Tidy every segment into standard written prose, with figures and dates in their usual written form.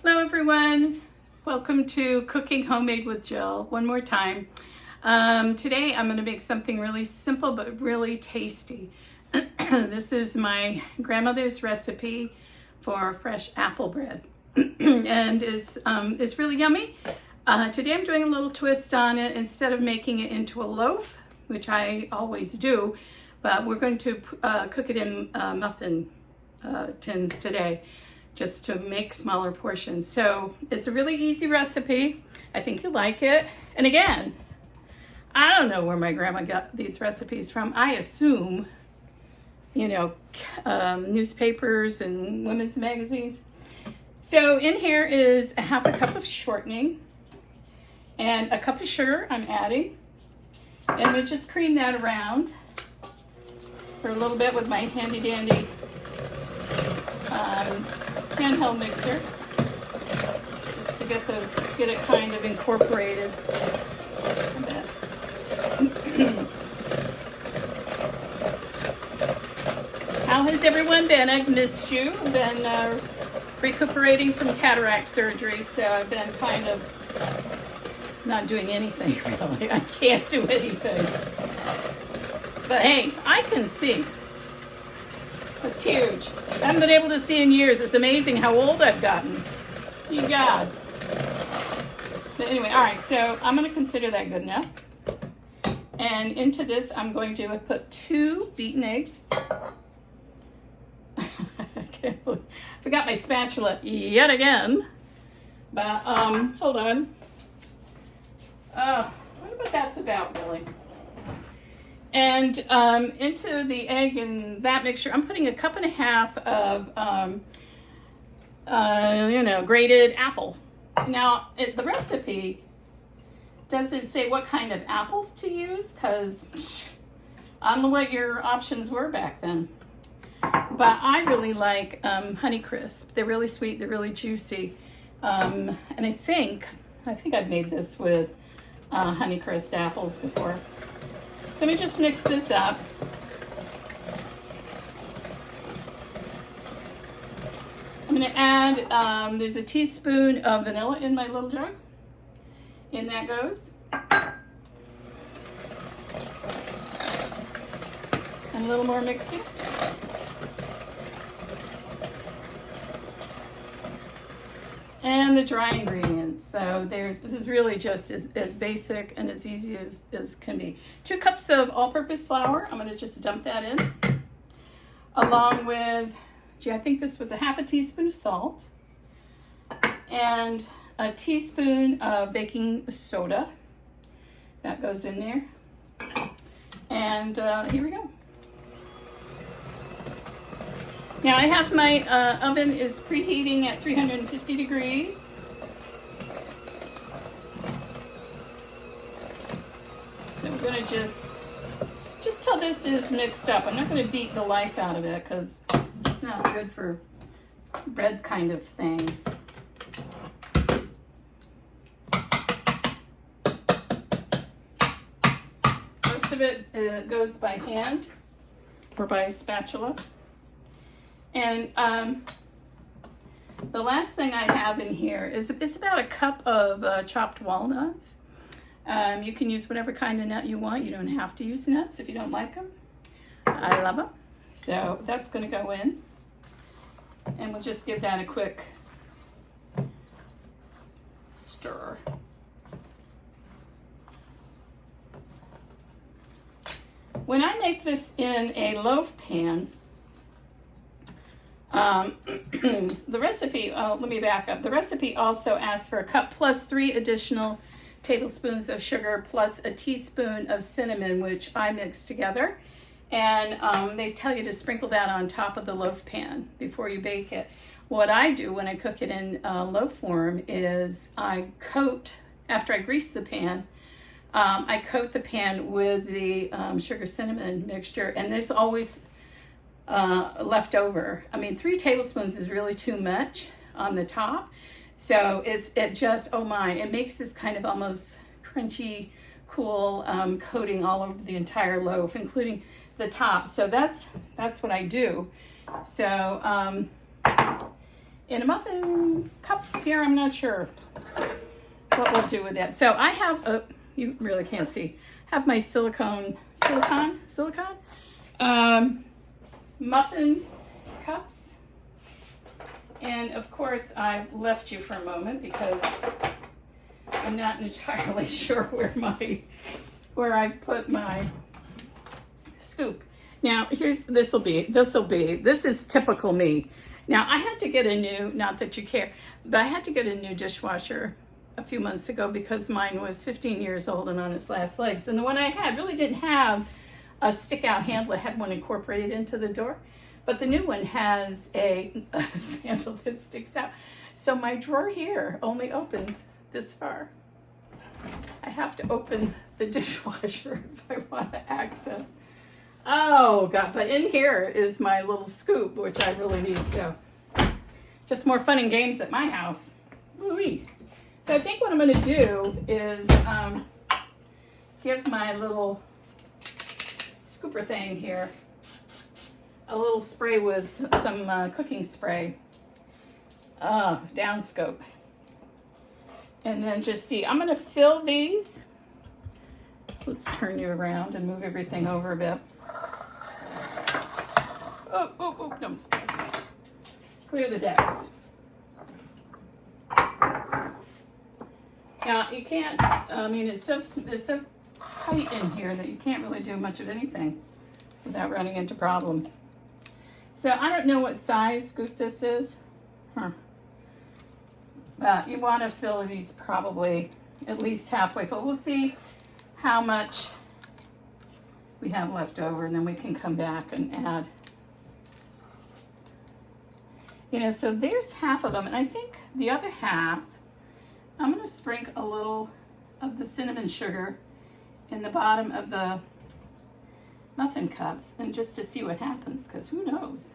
Hello everyone, welcome to Cooking Homemade with Jill. One more time. Today I'm going to make something really simple but really tasty. This is my grandmother's recipe for fresh apple bread and it's really yummy. Today I'm doing a little twist on it. Instead of making it into a loaf, which I always do, but we're going to cook it in muffin tins today, just to make smaller portions. So it's a really easy recipe. I think you'll like it. And again, I don't know where my grandma got these recipes from. I assume, you know, newspapers and women's magazines. So in here is a half a cup of shortening and a cup of sugar I'm adding. And we'll just cream that around for a little bit with my handy dandy handheld mixer, just to get it kind of incorporated a bit. How has everyone been? I've missed you. I've been recuperating from cataract surgery, so I've been kind of not doing anything really. I can't do anything. But hey, I can see. That's huge. I haven't been able to see in years. It's amazing how old I've gotten. See God. But anyway, all right, so I'm going to consider that good enough. And into this, I'm going to put 2 beaten eggs. I can't believe, I forgot my spatula yet again. But, hold on. I wonder what that's about, really. And into the egg and that mixture, I'm putting 1.5 cups of, grated apple. Now, the recipe doesn't say what kind of apples to use, because I don't know what your options were back then. But I really like Honeycrisp. They're really sweet, they're really juicy. And I think I've made this with Honeycrisp apples before. So let me just mix this up. I'm going to add, there's a teaspoon of vanilla in my little jug. In that goes. And a little more mixing. And the dry ingredients. So this is really just as basic and as easy as can be. 2 cups of all-purpose flour. I'm going to just dump that in. Along with, I think this was a 1/2 teaspoon of salt. And a teaspoon of baking soda. That goes in there. And here we go. Now I have my oven is preheating at 350 degrees. So I'm going to just till this is mixed up. I'm not going to beat the life out of it because it's not good for bread kind of things. Most of it goes by hand or by spatula. And the last thing I have in here is it's about 1 cup of chopped walnuts. You can use whatever kind of nut you want. You don't have to use nuts if you don't like them. I love them. So that's going to go in. And we'll just give that a quick stir. When I make this in a loaf pan, the recipe, let me back up. The recipe also asks for 1 cup plus 3 additional tablespoons of sugar plus a teaspoon of cinnamon, which I mix together. And they tell you to sprinkle that on top of the loaf pan before you bake it. What I do when I cook it in loaf form is I coat, after I grease the pan, I coat the pan with the sugar cinnamon mixture, and there's always left over. I mean, 3 tablespoons is really too much on the top. So it makes this kind of almost crunchy, cool coating all over the entire loaf, including the top. So that's what I do. So in a muffin cups here. I'm not sure what we'll do with that. So I have a, you really can't see, have my silicone muffin cups. And of course I've left you for a moment because I'm not entirely sure where I've put my scoop. Now this is typical me. Now I had to get a new, not that you care, but I had to get a new dishwasher a few months ago because mine was 15 years old and on its last legs. And the one I had really didn't have a stick out handle. It had one incorporated into the door. But the new one has a handle that sticks out. So my drawer here only opens this far. I have to open the dishwasher if I want to access. Oh God, but in here is my little scoop, which I really need. So just more fun and games at my house. Woo-wee. So I think what I'm gonna do is give my little scooper thing here a little spray with some cooking spray, downscope. And then just see, I'm gonna fill these. Let's turn you around and move everything over a bit. Oh, don't spill. Clear the decks. Now you can't, I mean, it's so tight in here that you can't really do much of anything without running into problems. So I don't know what size scoop this is. You want to fill these probably at least halfway full. We'll see how much we have left over, and then we can come back and add. You know, so there's half of them, and I think the other half, I'm going to sprinkle a little of the cinnamon sugar in the bottom of the muffin cups, and just to see what happens, because who knows?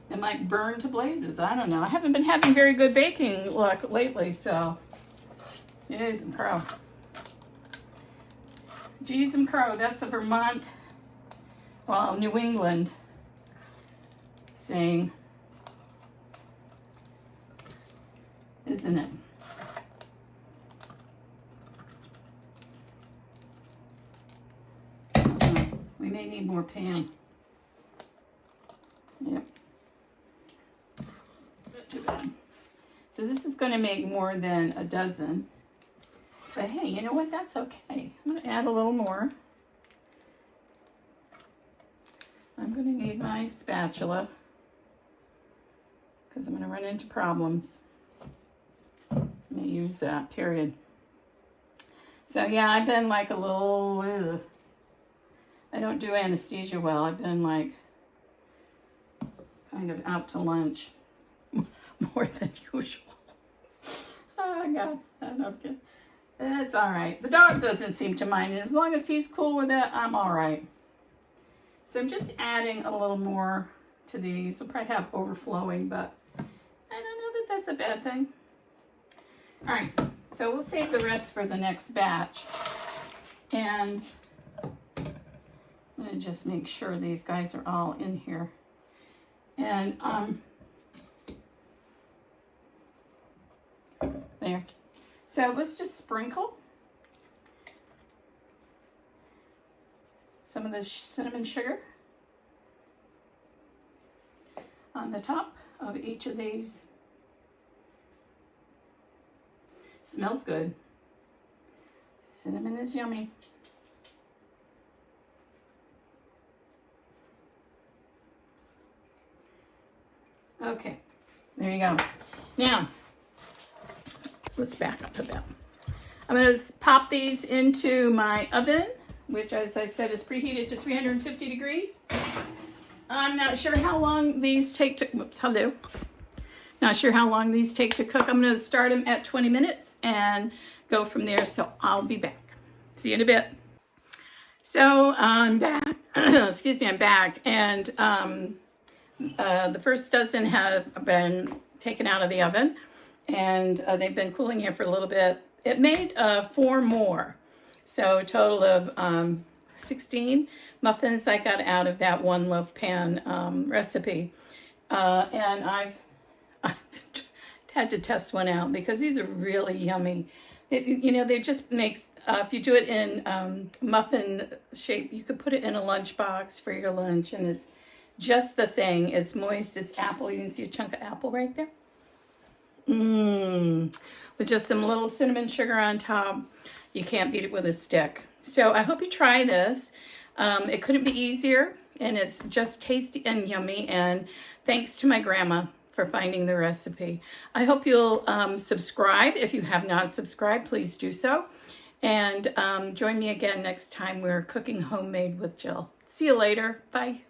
It might burn to blazes. I don't know. I haven't been having very good baking luck lately, so jeez and crow. Jeez and crow. That's a Vermont, well, New England saying, isn't it? We may need more Pam. Yep. Not too bad. So this is going to make more than a dozen. But hey, you know what? That's okay. I'm going to add a little more. I'm going to need my spatula because I'm going to run into problems. I'm going to use that, period. So yeah, I've been like a little... I don't do anesthesia well. I've been like kind of out to lunch more than usual. Oh God, I'm kidding. It's all right. The dog doesn't seem to mind it. As long as he's cool with it, I'm all right. So I'm just adding a little more to these. We'll probably have overflowing, but I don't know that that's a bad thing. All right, so we'll save the rest for the next batch. And I'm gonna just make sure these guys are all in here. And there. So let's just sprinkle some of this cinnamon sugar on the top of each of these. Smells good. Cinnamon is yummy. Okay, there you go. Now, let's back up a bit. I'm going to pop these into my oven, which, as I said, is preheated to 350 degrees. I'm not sure how long these take to, Not sure how long these take to cook. I'm going to start them at 20 minutes and go from there, so I'll be back. See you in a bit. So I'm back. Excuse me, I'm back. And the first dozen have been taken out of the oven, and they've been cooling here for a little bit. It made 4 more, so a total of 16 muffins I got out of that one loaf pan recipe. And I've I had to test one out because these are really yummy. You know, they just makes, if you do it in muffin shape, you could put it in a lunchbox for your lunch, and it's just the thing. It's moist, it's apple. You can see a chunk of apple right there. With just some little cinnamon sugar on top. You can't beat it with a stick. So I hope you try this. It couldn't be easier, and it's just tasty and yummy, and thanks to my grandma for finding the recipe. I hope you'll subscribe. If you have not subscribed, please do so. And join me again next time we're cooking homemade with Jill. See you later. Bye.